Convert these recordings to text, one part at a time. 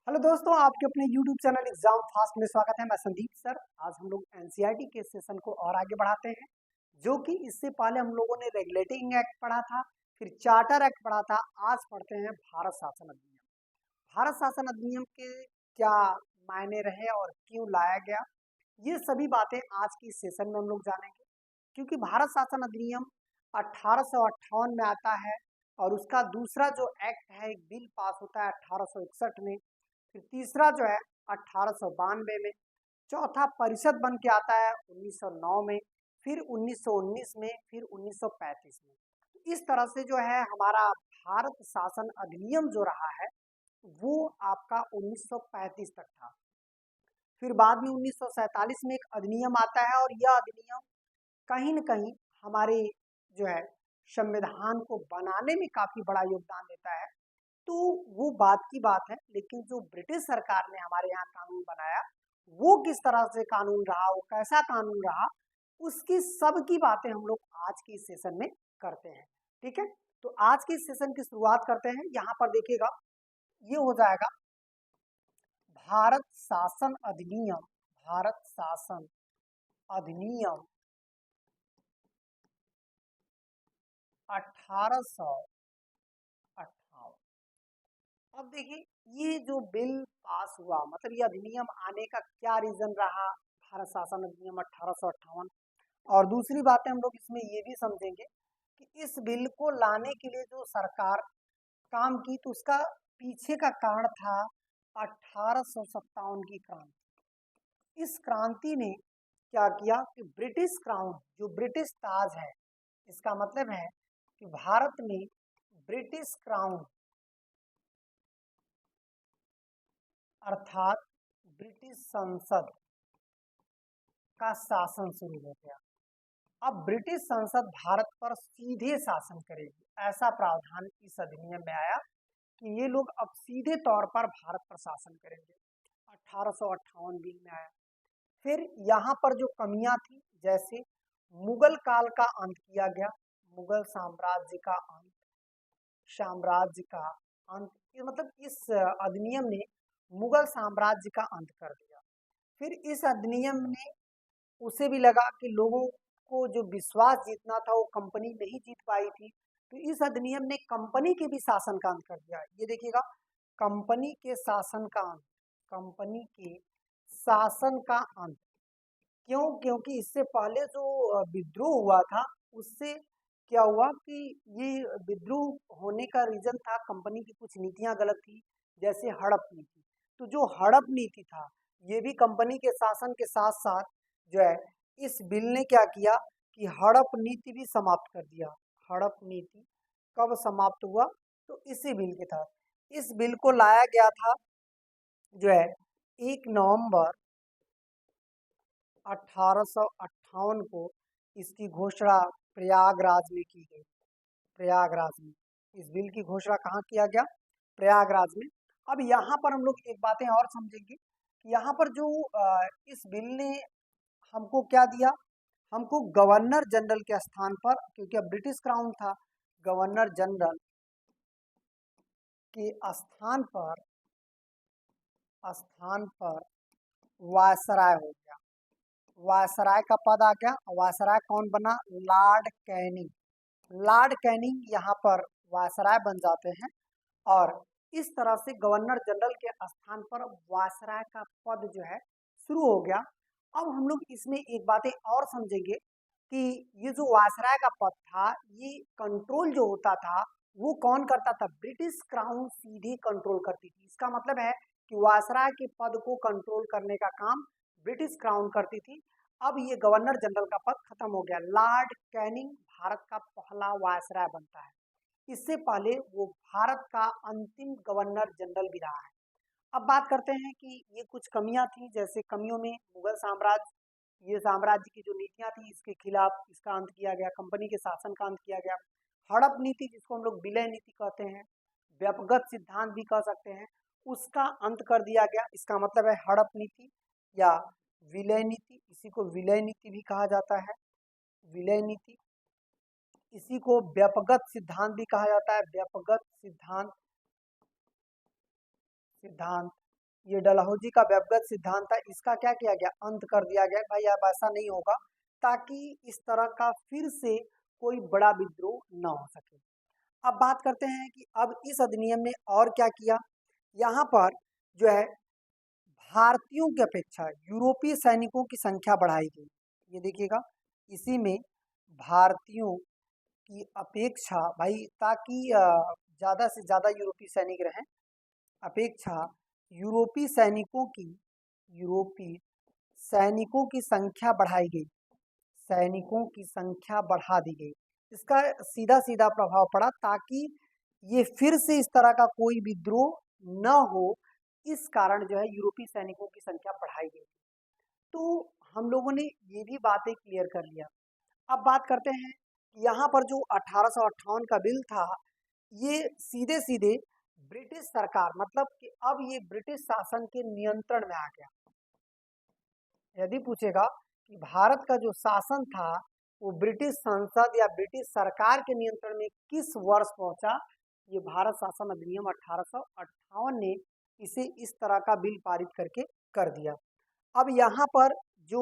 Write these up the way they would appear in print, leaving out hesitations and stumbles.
Hello दोस्तों, आपके अपने YouTube चैनल एग्जाम फास्ट में स्वागत है। मैं संदीप सर। आज हम लोग एनसीईआरटी के सेशन को और आगे बढ़ाते हैं, जो कि इससे पहले हम लोगों ने रेगुलेटिंग एक्ट पढ़ा था, फिर चार्टर एक्ट पढ़ा था। आज पढ़ते हैं भारत शासन अधिनियम। भारत शासन अधिनियम के क्या मायने रहे और क्यों लाया गया, ये सभी बातें आज की सेशन में हम लोग जानेंगे। क्योंकि भारत शासन अधिनियम 1858 में आता है और उसका दूसरा जो एक्ट है, एक बिल पास होता है 1861 में। फिर तीसरा जो है 1892 में, चौथा परिषद बन के आता है 1909 में, फिर 1919 में, फिर 1935 में। तो इस तरह से जो है हमारा भारत शासन अधिनियम जो रहा है वो आपका 1935 तक था। फिर बाद में 1947 में एक अधिनियम आता है और यह अधिनियम कहीं न कहीं हमारे जो है संविधान को बनाने में काफ़ी बड़ा योगदान देता है। तो वो बात की बात है, लेकिन जो ब्रिटिश सरकार ने हमारे यहाँ कानून बनाया, वो किस तरह से कानून रहा, वो कैसा कानून रहा, उसकी सब की बातें हम लोग आज की इस सेशन में करते हैं। ठीक है? तो आज की इस सेशन की शुरुआत करते हैं। यहाँ पर देखिएगा, ये हो जाएगा भारत शासन अधिनियम। भारत शासन अधिनियम 1858। अब देखिए, ये जो बिल पास हुआ, मतलब ये अधिनियम आने का क्या रीजन रहा, भारत शासन अधिनियम 1858। और दूसरी बातें हम लोग इसमें ये भी समझेंगे कि इस बिल को लाने के लिए जो सरकार काम की, तो उसका पीछे का कारण था 1857 की क्रांति। इस क्रांति ने क्या किया कि ब्रिटिश क्राउन, जो ब्रिटिश ताज है, इसका मतलब है कि भारत में ब्रिटिश क्राउन अर्थात ब्रिटिश संसद का शासन शुरू हो गया। अब ब्रिटिश संसद भारत पर सीधे शासन करेगी, ऐसा प्रावधान इस अधिनियम में आया कि ये लोग अब सीधे तौर पर भारत पर शासन करेंगे। 1858 बिल में आया। फिर यहाँ पर जो कमियां थी, जैसे मुगल काल का अंत किया गया, मुगल साम्राज्य का अंत, साम्राज्य का अंत, ये मतलब इस अधिनियम ने मुगल साम्राज्य का अंत कर दिया। फिर इस अधिनियम ने उसे भी लगा कि लोगों को जो विश्वास जीतना था वो कंपनी नहीं जीत पाई थी, तो इस अधिनियम ने कंपनी के भी शासन का अंत कर दिया। ये देखिएगा, कंपनी के शासन का अंत, कंपनी के शासन का अंत। क्यों? क्योंकि इससे पहले जो विद्रोह हुआ था, उससे क्या हुआ कि ये विद्रोह होने का रीजन था कंपनी की कुछ नीतियां गलत थी, जैसे हड़प नीति। तो जो हड़प नीति था, ये भी कंपनी के शासन के साथ साथ जो है इस बिल ने क्या किया कि हड़प नीति भी समाप्त कर दिया। हड़प नीति कब समाप्त हुआ? तो इसी बिल के तहत। इस बिल को लाया गया था जो है 1 नवंबर 1858 को। इसकी घोषणा प्रयागराज में की गई। प्रयागराज में इस बिल की घोषणा कहाँ किया गया? प्रयागराज में। अब यहाँ पर हम लोग एक बातें और समझेंगे कि यहाँ पर जो इस बिल ने हमको क्या दिया, हमको गवर्नर जनरल के स्थान पर, क्योंकि अब ब्रिटिश क्राउन था, गवर्नर जनरल के स्थान पर वायसराय हो गया। वायसराय का पद आ गया। वायसराय कौन बना? Lord Canning. लॉर्ड कैनिंग यहाँ पर वायसराय बन जाते हैं और इस तरह से गवर्नर जनरल के स्थान पर वायसराय का पद जो है शुरू हो गया। अब हम लोग इसमें एक बातें और समझेंगे कि ये जो वायसराय का पद था, ये कंट्रोल जो होता था वो कौन करता था? ब्रिटिश क्राउन सीधे कंट्रोल करती थी। इसका मतलब है कि वायसराय के पद को कंट्रोल करने का काम ब्रिटिश क्राउन करती थी। अब ये गवर्नर जनरल का पद खत्म हो गया। लॉर्ड कैनिंग भारत का पहला वायसराय बनता है। इससे पहले वो भारत का अंतिम गवर्नर जनरल भी रहा है। अब बात करते हैं कि ये कुछ कमियां थी। जैसे कमियों में मुगल साम्राज्य, ये साम्राज्य की जो नीतियां थी, इसके खिलाफ इसका अंत किया गया, कंपनी के शासन का अंत किया गया। हड़प नीति, जिसको हम लोग विलय नीति कहते हैं, व्यपगत सिद्धांत भी कह सकते हैं, उसका अंत कर दिया गया। इसका मतलब है हड़प नीति या विलय नीति। इसी को विलय नीति भी कहा जाता है, विलय नीति। इसी को व्यपगत सिद्धांत भी कहा जाता है, व्यपगत सिद्धांत। ये डलहौजी का व्यवगत सिद्धांत था, इसका क्या किया गया, अंत कर दिया गया। भाई अब ऐसा नहीं होगा, ताकि इस तरह का फिर से कोई बड़ा विद्रोह न हो सके। अब बात करते हैं कि अब इस अधिनियम ने और क्या किया। यहाँ पर जो है भारतीयों की अपेक्षा यूरोपीय सैनिकों की संख्या बढ़ाई गई। ये देखिएगा, इसी में भारतीयों की अपेक्षा भाई, ताकि ज़्यादा से ज़्यादा यूरोपीय सैनिक रहें, अपेक्षा यूरोपीय सैनिकों की यूरोपीय सैनिकों की संख्या बढ़ाई गई, सैनिकों की संख्या बढ़ा दी गई। इसका सीधा सीधा प्रभाव पड़ा, ताकि ये फिर से इस तरह का कोई विद्रोह न हो, इस कारण जो है यूरोपीय सैनिकों की संख्या बढ़ाई गई। तो हम लोगों ने ये भी बातें क्लियर कर लिया। अब बात करते हैं कि यहाँ पर जो 1858 का बिल था, ये सीधे सीधे ब्रिटिश सरकार, मतलब कि अब ये ब्रिटिश शासन के नियंत्रण में आ गया। यदि पूछेगा कि भारत का जो शासन था वो ब्रिटिश संसद या ब्रिटिश सरकार के नियंत्रण में किस वर्ष पहुंचा, ये भारत शासन अधिनियम 1858 ने इसे इस तरह का बिल पारित करके कर दिया। अब यहाँ पर जो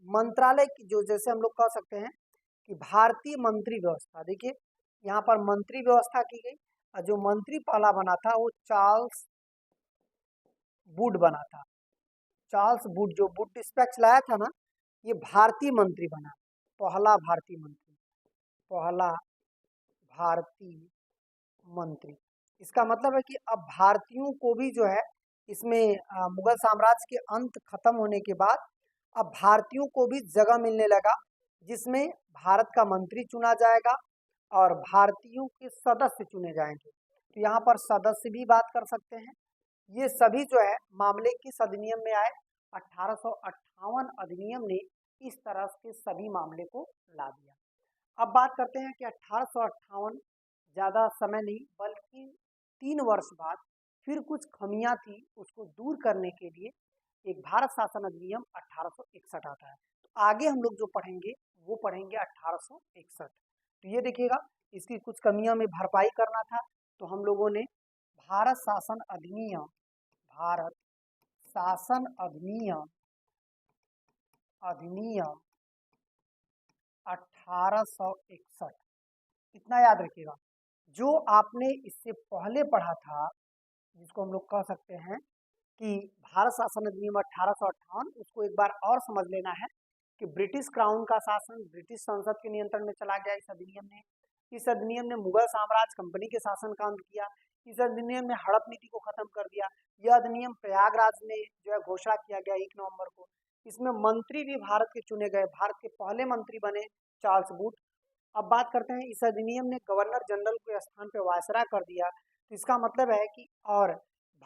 मंत्रालय की जो, जैसे हम लोग कह सकते हैं कि भारतीय मंत्री व्यवस्था, देखिए यहाँ पर मंत्री व्यवस्था की गई, और जो मंत्री पहला बना था वो चार्ल्स वुड बना था। चार्ल्स वुड जो वुड डिस्पैच लाया था ना, ये भारतीय मंत्री बना, पहला भारतीय मंत्री, पहला भारतीय मंत्री। इसका मतलब है कि अब भारतीयों को भी जो है इसमें मुगल साम्राज्य के अंत खत्म होने के बाद अब भारतीयों को भी जगह मिलने लगा, जिसमें भारत का मंत्री चुना जाएगा और भारतीयों के सदस्य चुने जाएंगे। तो यहाँ पर सदस्य भी बात कर सकते हैं। ये सभी जो है मामले किस अधिनियम में आए, 1858 अधिनियम ने इस तरह के सभी मामले को ला दिया। अब बात करते हैं कि 1858 ज़्यादा समय नहीं, बल्कि 3 वर्ष बाद फिर कुछ खमियां थी, उसको दूर करने के लिए एक भारत शासन अधिनियम 1861 आता है। तो आगे हम लोग जो पढ़ेंगे वो पढ़ेंगे 1861। तो ये देखिएगा, इसकी कुछ कमियां में भरपाई करना था, तो हम लोगों ने भारत शासन अधिनियम, भारत शासन अधिनियम, अधिनियम 1861, इतना याद रखिएगा। जो आपने इससे पहले पढ़ा था, जिसको हम लोग कह सकते हैं कि भारत शासन अधिनियम 1858, उसको एक बार और समझ लेना है कि ब्रिटिश क्राउन का शासन ब्रिटिश संसद के नियंत्रण में चला गया इस अधिनियम ने। इस अधिनियम ने मुगल साम्राज्य कंपनी के शासन का अंत किया। इस अधिनियम ने हड़प नीति को खत्म कर दिया। यह अधिनियम प्रयागराज में जो है घोषणा किया गया 1 नवंबर को। इसमें मंत्री भी भारत के चुने गए, भारत के पहले मंत्री बने चार्ल्स वुड। अब बात करते हैं, इस अधिनियम ने गवर्नर जनरल के स्थान पर वायसराय कर दिया। तो इसका मतलब है कि और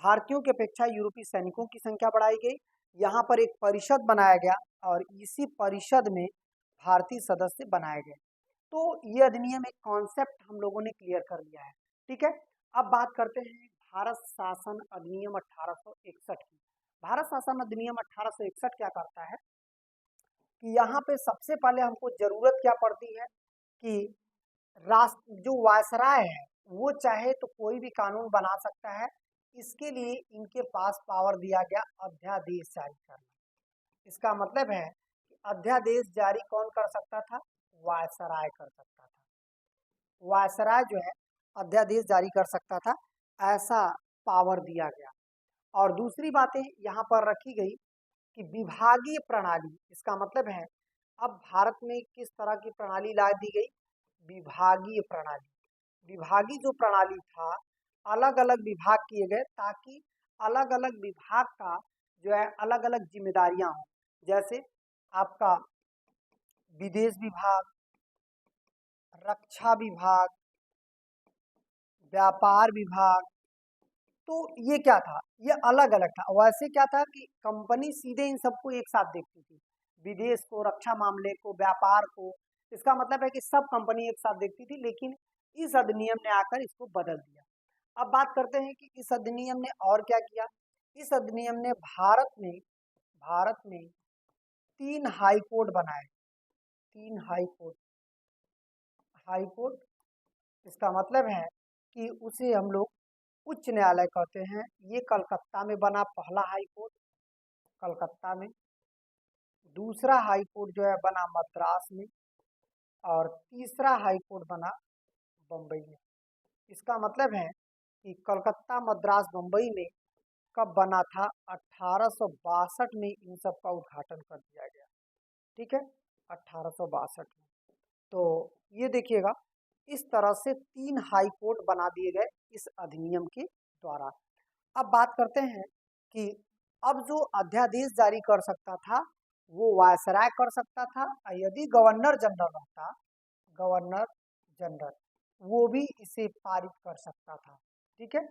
भारतीयों की अपेक्षा यूरोपीय सैनिकों की संख्या बढ़ाई गई। यहाँ पर एक परिषद बनाया गया और इसी परिषद में भारतीय सदस्य बनाए गए। तो ये अधिनियम, एक कॉन्सेप्ट हम लोगों ने क्लियर कर लिया है। ठीक है, अब बात करते हैं भारत शासन अधिनियम 1861 की। भारत शासन अधिनियम 1861 क्या करता है कि यहाँ पे सबसे पहले हमको जरूरत क्या पड़ती है कि राष्ट्र जो वायसराय है वो चाहे तो कोई भी कानून बना सकता है। इसके लिए इनके पास पावर दिया गया अध्यादेश जारी करना। इसका मतलब है कि अध्यादेश जारी कौन कर सकता था, वायसराय कर सकता था। वायसराय जो है अध्यादेश जारी कर सकता था, ऐसा पावर दिया गया। और दूसरी बातें यहाँ पर रखी गई कि विभागीय प्रणाली, इसका मतलब है अब भारत में किस तरह की प्रणाली ला दी गई, विभागीय प्रणाली। विभागीय जो प्रणाली था, अलग अलग विभाग किए गए ताकि अलग अलग विभाग का जो है अलग अलग जिम्मेदारियां हों। जैसे आपका विदेश विभाग, रक्षा विभाग, व्यापार विभाग। तो ये क्या था, ये अलग अलग था। वैसे क्या था कि कंपनी सीधे इन सबको एक साथ देखती थी, विदेश को, रक्षा मामले को, व्यापार को। इसका मतलब है कि सब कंपनी एक साथ देखती थी, लेकिन इस अधिनियम ने आकर इसको बदल दिया। अब बात करते हैं कि इस अधिनियम ने और क्या किया। इस अधिनियम ने भारत में 3 हाई कोर्ट बनाए, 3 हाई कोर्ट। हाई कोर्ट, इसका मतलब है कि उसे हम लोग उच्च न्यायालय कहते हैं। ये कलकत्ता में बना पहला हाई कोर्ट, कलकत्ता में। दूसरा हाई कोर्ट जो है बना मद्रास में, और तीसरा हाई कोर्ट बना बम्बई में। इसका मतलब है कि कलकत्ता, मद्रास, बम्बई में कब बना था? 1862 में इन सब का उद्घाटन कर दिया गया। ठीक है, 1862 में। तो ये देखिएगा, इस तरह से 3 हाई कोर्ट बना दिए गए इस अधिनियम के द्वारा। अब बात करते हैं कि अब जो अध्यादेश जारी कर सकता था वो वायसराय कर सकता था, और यदि गवर्नर जनरल रहता, गवर्नर जनरल, वो भी इसे पारित कर सकता था। ठीक है,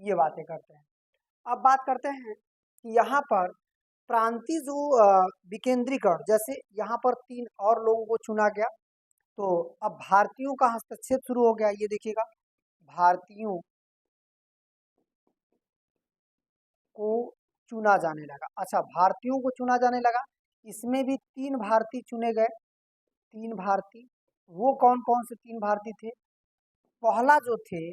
ये बातें करते हैं। अब बात करते हैं कि यहाँ पर प्रांतीय जो विकेंद्रीकरण, जैसे यहाँ पर 3 और लोगों को चुना गया, तो अब भारतीयों का हस्तक्षेप शुरू हो गया। ये देखिएगा, भारतीयों को चुना जाने लगा। अच्छा, भारतीयों को चुना जाने लगा, इसमें भी 3 भारतीय चुने गए। 3 भारतीय, वो कौन कौन से 3 भारतीय थे? पहला जो थे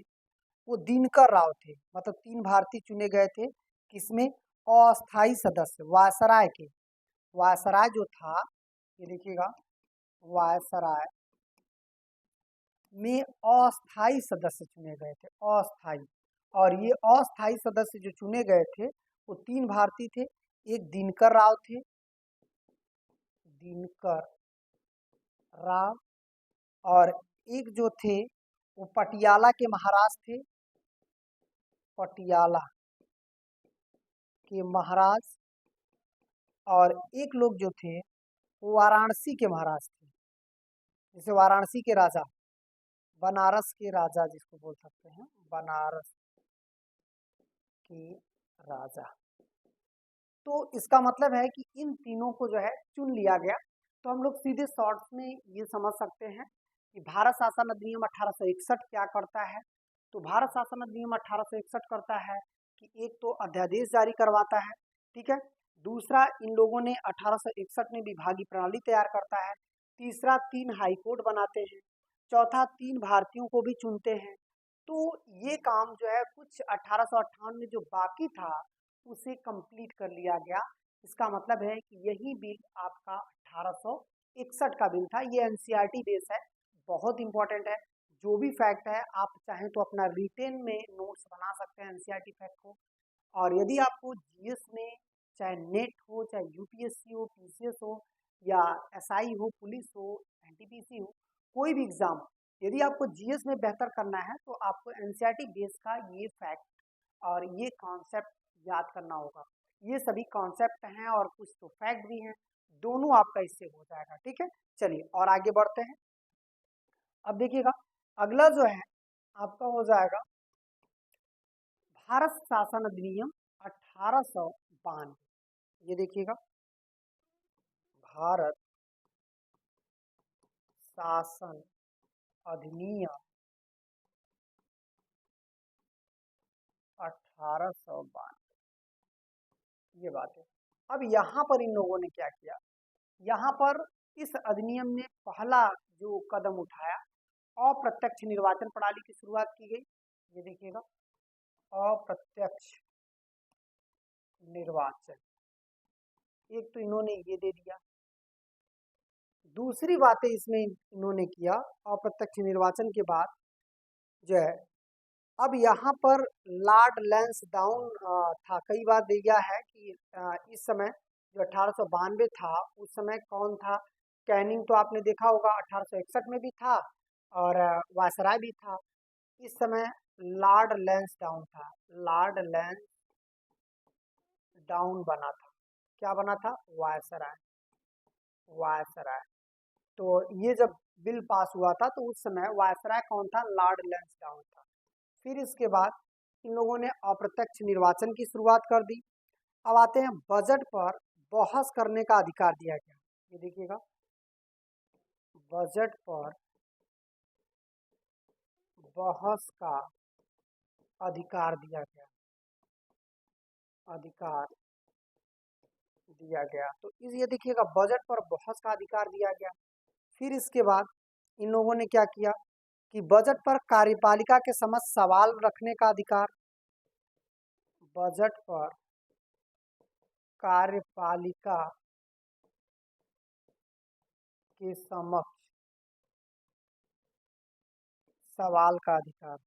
वो दिनकर राव थे, मतलब 3 भारतीय चुने गए थे। किसमें? अस्थाई सदस्य, वायसराय के। वायसराय जो था, ये देखिएगा, वायसराय में अस्थाई सदस्य चुने गए थे, अस्थाई। और ये अस्थाई सदस्य जो चुने गए थे वो 3 भारतीय थे। एक दिनकर राव थे, दिनकर राव, और एक जो थे वो पटियाला के महाराज थे, पटियाला के महाराज। और एक लोग जो थे वो वाराणसी के महाराज थे, जैसे वाराणसी के राजा, बनारस के राजा जिसको बोल सकते हैं, बनारस के राजा। तो इसका मतलब है कि इन तीनों को जो है चुन लिया गया। तो हम लोग सीधे शॉर्ट्स में ये समझ सकते हैं कि भारत शासन अधिनियम 1861 क्या करता है। तो भारत शासन अधिनियम 1861 करता है कि एक तो अध्यादेश जारी करवाता है, ठीक है। दूसरा, इन लोगों ने 1861 में विभागीय प्रणाली तैयार करता है। तीसरा, 3 हाई कोर्ट बनाते हैं। चौथा, 3 भारतीयों को भी चुनते हैं। तो ये काम जो है कुछ 1858 में जो बाकी था उसे कंप्लीट कर लिया गया। इसका मतलब है कि यही बिल आपका 1861 का बिल था। ये एनसीईआरटी बेस है, बहुत इंपॉर्टेंट है। जो भी फैक्ट है आप चाहें तो अपना रिटेन में नोट्स बना सकते हैं एनसीईआरटी फैक्ट को। और यदि आपको जीएस में चाहे नेट हो, चाहे यूपीएससी हो, पीसीएस हो, या एसआई हो, पुलिस हो, एनटीपीसी हो, कोई भी एग्जाम, यदि आपको जीएस में बेहतर करना है तो आपको एनसीईआरटी बेस का ये फैक्ट और ये कॉन्सेप्ट याद करना होगा। ये सभी कॉन्सेप्ट हैं और कुछ तो फैक्ट भी हैं, दोनों आपका इससे हो जाएगा। ठीक है, चलिए और आगे बढ़ते हैं। अब देखिएगा, अगला जो है आपका हो जाएगा भारत शासन अधिनियम 1892। ये देखिएगा, भारत शासन अधिनियम 1892, ये बात है। अब यहाँ पर इन लोगों ने क्या किया, यहाँ पर इस अधिनियम ने पहला जो कदम उठाया, अप्रत्यक्ष निर्वाचन प्रणाली की शुरुआत की गई। ये देखिएगा, अप्रत्यक्ष निर्वाचन, एक तो इन्होंने ये दे दिया। दूसरी बातें इसमें इन्होंने किया, अप्रत्यक्ष निर्वाचन के बाद जो है, अब यहाँ पर लॉर्ड लैंसडाउन था। कई बार दिया है कि इस समय जो 1892 था उस समय कौन था? कैनिंग तो आपने देखा होगा, 1861 में भी था, और वायसराय भी था। इस समय लॉर्ड लैंसडाउन था, लॉर्ड लैंसडाउन बना था। क्या बना था? Viceroy, viceroy. तो ये जब बिल पास हुआ था तो उस समय वायसराय कौन था? लॉर्ड लैंसडाउन था। फिर इसके बाद इन लोगों ने अप्रत्यक्ष निर्वाचन की शुरुआत कर दी। अब आते हैं बजट पर बहस करने का अधिकार दिया गया। ये देखिएगा, बजट पर बहस का अधिकार दिया गया, अधिकार दिया गया। तो ये देखिएगा, बजट पर बहस का अधिकार दिया गया। फिर इसके बाद इन लोगों ने क्या किया कि बजट पर कार्यपालिका के समक्ष सवाल रखने का अधिकार, बजट पर कार्यपालिका के समक्ष सवाल का अधिकार।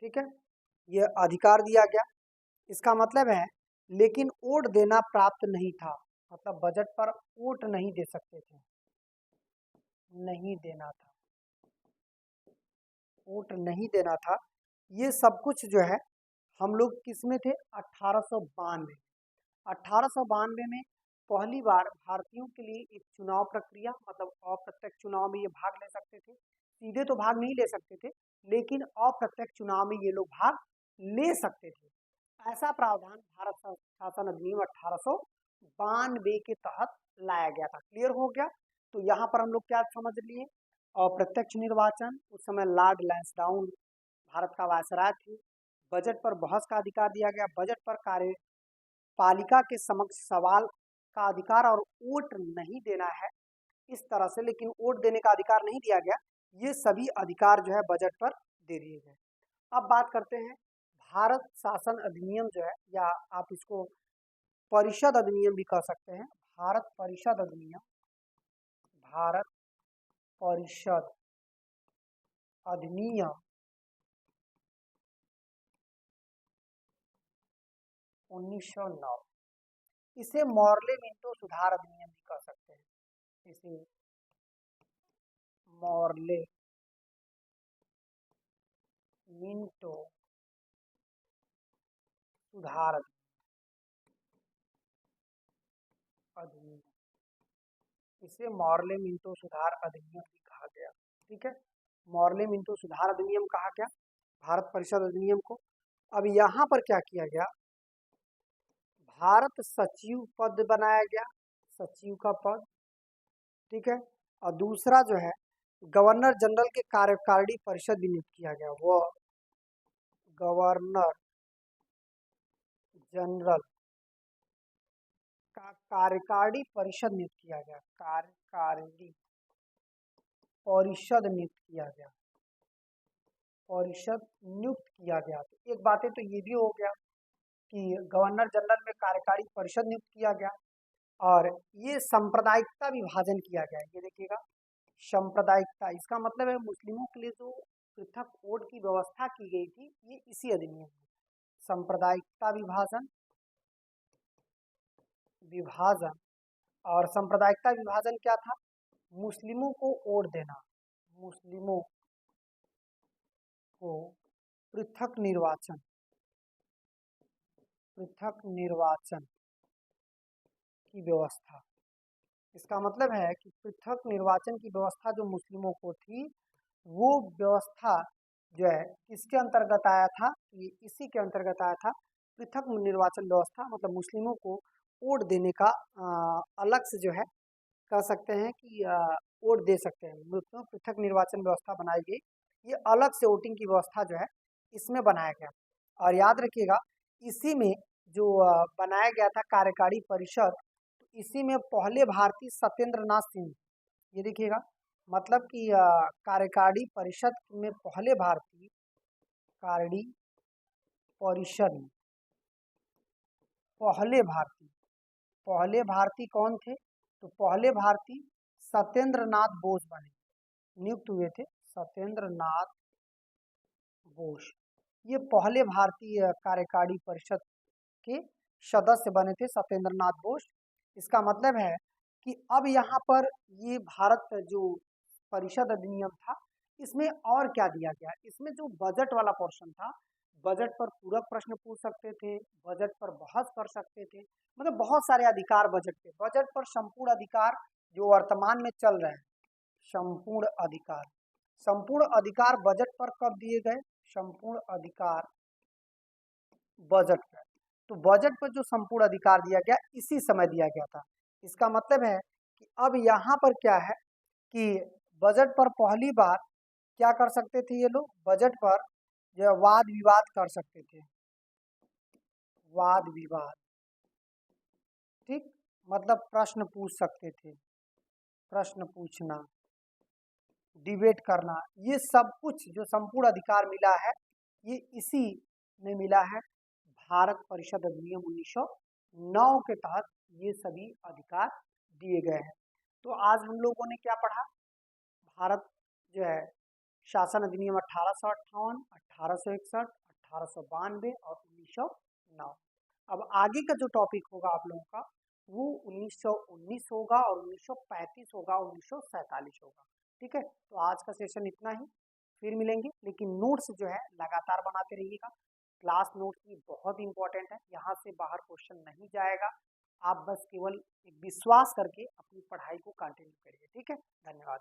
ठीक है, यह अधिकार दिया गया। इसका मतलब है लेकिन वोट देना प्राप्त नहीं था, मतलब बजट पर वोट नहीं दे सकते थे, नहीं देना था, वोट नहीं देना था। ये सब कुछ जो है हम लोग किस में थे, 1892। 1892 में पहली बार भारतीयों के लिए एक चुनाव प्रक्रिया, मतलब अप्रत्यक्ष चुनाव में ये भाग ले सकते थे। सीधे तो भाग नहीं ले सकते थे, लेकिन अप्रत्यक्ष चुनाव में ये लोग भाग ले सकते थे। ऐसा प्रावधान भारत शासन अधिनियम 1892 के तहत लाया गया था। क्लियर हो गया। तो यहाँ पर हम लोग क्या समझ लिए, अप्रत्यक्ष निर्वाचन, उस समय लॉर्ड लैंसडाउन भारत का वायसराय थे। बजट पर बहस का अधिकार दिया गया, बजट पर कार्यपालिका के समक्ष सवाल का अधिकार, और वोट नहीं देना है इस तरह से, लेकिन वोट देने का अधिकार नहीं दिया गया। ये सभी अधिकार जो है बजट पर दे दिए गए। अब बात करते हैं भारत शासन अधिनियम जो है, या आप इसको परिषद अधिनियम भी कह सकते हैं। भारत परिषद अधिनियम, भारत परिषद अधिनियम 1909। इसे मॉर्ले मिंटो सुधार अधिनियम भी कह सकते हैं। इसे मॉर्ले मिंटो सुधार अधिनियम, इसे मॉर्ले मिंटो सुधार अधिनियम भी कहा गया। ठीक है, मॉर्ले मिंटो सुधार अधिनियम कहा गया भारत परिषद अधिनियम को। अब यहाँ पर क्या किया गया, भारत सचिव पद बनाया गया, सचिव का पद। ठीक है, और दूसरा जो है गवर्नर जनरल के कार्यकारिणी परिषद भी नियुक्त किया गया। वो गवर्नर जनरल का कार्यकारिणी परिषद नियुक्त किया गया, कार्यकारिणी परिषद नियुक्त किया गया, परिषद नियुक्त किया गया। तो एक बातें तो ये भी हो गया कि गवर्नर जनरल में कार्यकारी परिषद नियुक्त किया गया, और ये सांप्रदायिकता विभाजन किया गया। ये देखिएगा, सांप्रदायिकता, इसका मतलब है मुस्लिमों के लिए जो पृथक वोट की व्यवस्था की गई थी, ये इसी अधिनियम में। सांप्रदायिकता विभाजन, और सांप्रदायिकता विभाजन क्या था, मुस्लिमों को वोट देना, मुस्लिमों को पृथक निर्वाचन, पृथक निर्वाचन की व्यवस्था। इसका मतलब है कि पृथक निर्वाचन की व्यवस्था जो मुस्लिमों को थी, वो व्यवस्था जो है किसके अंतर्गत आया था, ये इसी के अंतर्गत आया था। पृथक निर्वाचन व्यवस्था मतलब मुस्लिमों को वोट देने का अलग से जो है कह सकते हैं कि वोट दे सकते हैं। मुस्लिमों पृथक निर्वाचन व्यवस्था बनाई गई, ये अलग से वोटिंग की व्यवस्था जो है इसमें बनाया गया। और याद रखिएगा, इसी में जो बनाया गया था कार्यकारी परिषद, तो इसी में पहले भारतीय सत्येंद्र नाथ सिंह, ये देखिएगा, मतलब कि कार्यकारी परिषद में पहले भारतीय कारणी परिषद में पहले भारतीय कौन थे, तो पहले भारतीय सत्येंद्र नाथ बोस बने, नियुक्त हुए थे सत्येंद्र नाथ बोस। ये पहले भारतीय कार्यकारी परिषद के सदस्य बने थे सत्येंद्र नाथ बोस। इसका मतलब है कि अब यहाँ पर ये भारत जो परिषद अधिनियम था, इसमें और क्या दिया गया, इसमें जो बजट वाला पोर्शन था, बजट पर पूरक प्रश्न पूछ सकते थे, बजट पर बहस कर सकते थे, मतलब बहुत सारे अधिकार बजट पे। बजट पर संपूर्ण अधिकार जो वर्तमान में चल रहे हैं, संपूर्ण अधिकार, संपूर्ण अधिकार बजट पर कब दिए गए, संपूर्ण अधिकार बजट पर। तो बजट पर जो संपूर्ण अधिकार दिया गया, इसी समय दिया गया था। इसका मतलब है कि अब यहाँ पर क्या है कि बजट पर पहली बार क्या कर सकते थे ये लोग, बजट पर जो वाद विवाद कर सकते थे, वाद विवाद। ठीक, मतलब प्रश्न पूछ सकते थे, प्रश्न पूछना, डिबेट करना, ये सब कुछ जो संपूर्ण अधिकार मिला है, ये इसी में मिला है। भारत परिषद अधिनियम 1909 के तहत ये सभी अधिकार दिए गए हैं। तो आज हम लोगों ने क्या पढ़ा? भारत जो है शासन अधिनियम 1858, 1861, 1892 और 1909। अब आगे का जो टॉपिक होगा आप लोगों का वो 1919 होगा और 1935 होगा, 1947 होगा। ठीक है, तो आज का सेशन इतना ही, फिर मिलेंगे। लेकिन नोट्स जो है लगातार बनाते रहिएगा। क्लास नोट्स भी बहुत इंपॉर्टेंट है, यहाँ से बाहर क्वेश्चन नहीं जाएगा। आप बस केवल एक विश्वास करके अपनी पढ़ाई को कंटिन्यू करिए। ठीक है, धन्यवाद।